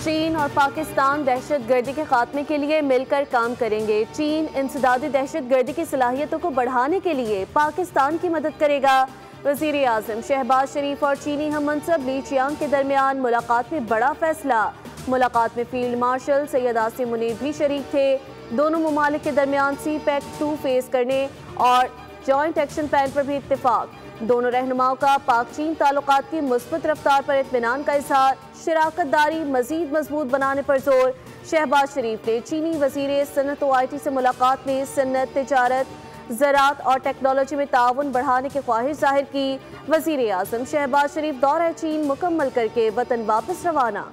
चीन और पाकिस्तान दहशतगर्दी के खात्मे के लिए मिलकर काम करेंगे। चीन इंसदादी दहशतगर्दी की सलाहियतों को बढ़ाने के लिए पाकिस्तान की मदद करेगा। वज़ीर आज़म शहबाज शरीफ और चीनी हम मनसब ली चियांग के दरमियान मुलाकात में बड़ा फैसला। मुलाकात में फील्ड मार्शल सैयद आसिम मुनीर भी शरीक थे। दोनों ममालिक के दरमियान CPEC-2 फेस करने और जॉइंट एक्शन प्लान पर भी इत्तेफाक। दोनों रहनुमाओं का पाक चीन ताल्लुकात की मुस्बत रफ्तार पर इत्मीनान का इजहार। शराकतदारी मजीद मजबूत बनाने पर जोर। शहबाज शरीफ ने चीनी वज़ीर सनत व IT से मुलाकात में सन्नत, तिजारत, ज़राअत और टेक्नोलॉजी में ताउन बढ़ाने की ख्वाहिश जाहिर की। वज़ीर आज़म शहबाज शरीफ दौरा चीन मुकम्मल करके वतन वापस रवाना।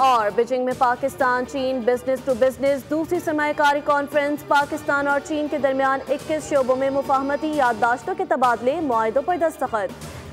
और बीजिंग में पाकिस्तान चीन बिजनेस टू बिजनेस दूसरी सरमायाकारी कॉन्फ्रेंस। पाकिस्तान और चीन के दरमियान 21 शोबों में मुफाहमती याददाश्तों के तबादले, मुआहिदों पर दस्तखत।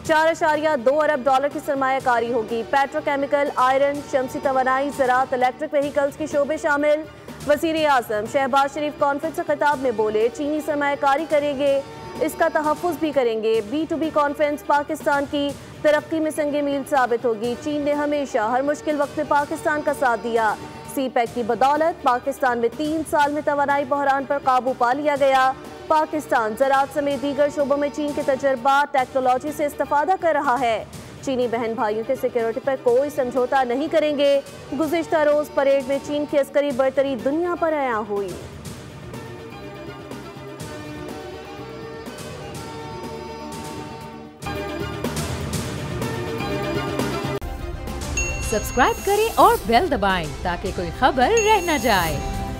$4.2 अरब की सरमायाकारी होगी। पेट्रोकेमिकल, आयरन, शमसी तवानाई, ज़राअत, इलेक्ट्रिक व्हीकल्स के शोबे शामिल। वज़ीर आज़म शहबाज शरीफ कॉन्फ्रेंस से खिताब में बोले, चीनी सरमायाकारी करेंगे, इसका तहफ़्फ़ुज़ भी करेंगे। B2B कॉन्फ्रेंस पाकिस्तान की तरक्की में संगे मील साबित होगी। चीन ने हमेशा हर मुश्किल वक्त में पाकिस्तान का साथ दिया। CPEC की बदौलत पाकिस्तान में 3 साल में तवानाई बहरान पर काबू पा लिया गया। पाकिस्तान ज़राअत समेत दीगर शोबों में चीन के तजर्बा टेक्नोलॉजी से इस्तेफादा कर रहा है। चीनी बहन भाइयों के सिक्योरिटी पर कोई समझौता नहीं करेंगे। गुज़िश्ता रोज़ परेड में चीन की अस्करी बरतरी दुनिया पर आया हुई। सब्सक्राइब करें और बेल दबाएं ताकि कोई खबर रह न जाए।